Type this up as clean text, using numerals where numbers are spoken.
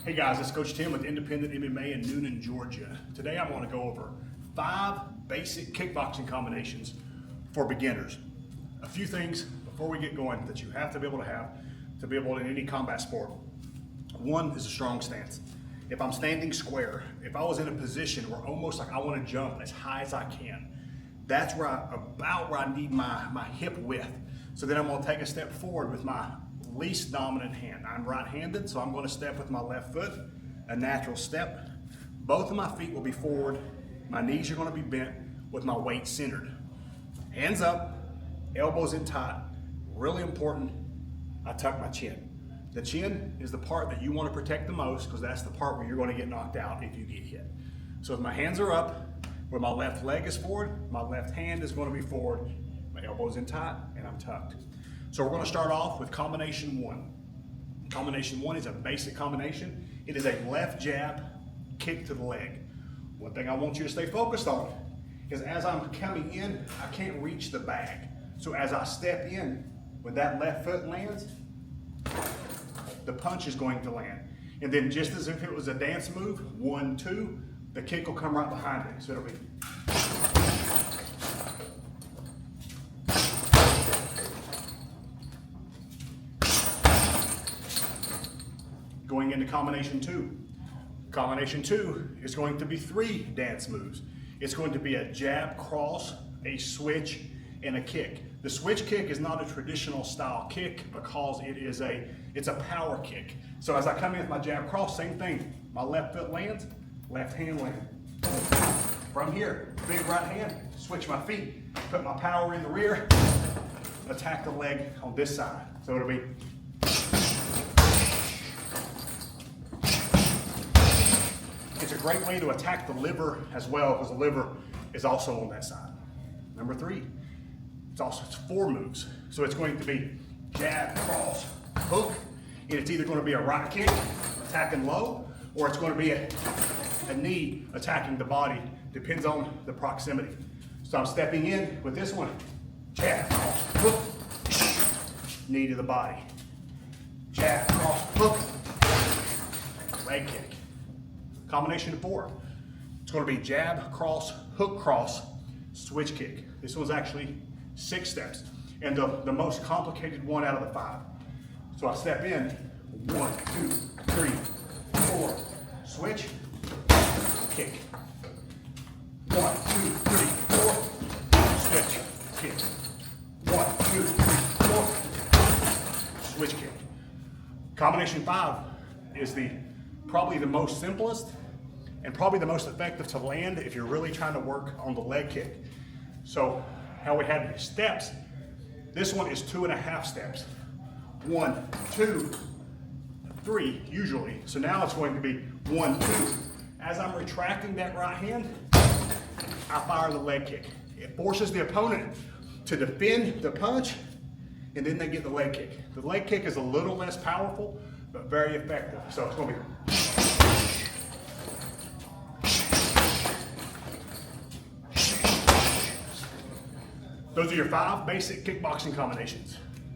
Hey guys, it's Coach Tim with Independent MMA in Noonan, Georgia. Today I'm going to go over 5 basic kickboxing combinations for beginners. A few things before we get going that you have to be able in any combat sport. One is a strong stance. If I'm standing square, if I was in a position where almost like I want to jump as high as I can, that's where I need my hip width. So then I'm going to take a step forward with my least dominant hand. I'm right-handed, so I'm going to step with my left foot, a natural step. Both of my feet will be forward. My knees are going to be bent with my weight centered. Hands up, elbows in tight. Really important, I tuck my chin. The chin is the part that you want to protect the most because that's the part where you're going to get knocked out if you get hit. So if my hands are up, where my left leg is forward, my left hand is going to be forward, my elbow's in tight, and I'm tucked. So we're going to start off with combination 1. Combination 1 is a basic combination. It is a left jab, kick to the leg. One thing I want you to stay focused on is as I'm coming in, I can't reach the bag. So as I step in, when that left foot lands, the punch is going to land. And then just as if it was a dance move, 1, 2, the kick will come right behind it. So it'll be going into combination 2. Combination 2 is going to be 3 dance moves. It's going to be a jab cross, a switch, and a kick. The switch kick is not a traditional style kick because it's a power kick. So as I come in with my jab cross, same thing. My left foot lands, left hand lands. From here, big right hand, switch my feet, put my power in the rear, attack the leg on this side. So it'll be it's a great way to attack the liver as well because the liver is also on that side. Number 3, it's 4 moves. So it's going to be jab, cross, hook, and it's either going to be a right kick, attacking low, or it's going to be a knee attacking the body. Depends on the proximity. So I'm stepping in with this one, jab, cross, hook, knee to the body. Jab, cross, hook, leg kick. Combination 4, it's going to be jab, cross, hook, cross, switch kick. This one's actually 6 steps, and the most complicated one out of the 5. So I step in, 1, 2, 3, 4, switch, kick. 1, 2, 3, 4, switch, kick. 1, 2, 3, 4, switch kick. Combination 5 is probably the most simplest and probably the most effective to land if you're really trying to work on the leg kick. So how we have these steps, this one is 2.5 steps. 1, 2, 3 usually. So now it's going to be 1, 2. As I'm retracting that right hand, I fire the leg kick. It forces the opponent to defend the punch and then they get the leg kick. The leg kick is a little less powerful, but very effective. So it's going to be those are your 5 basic kickboxing combinations.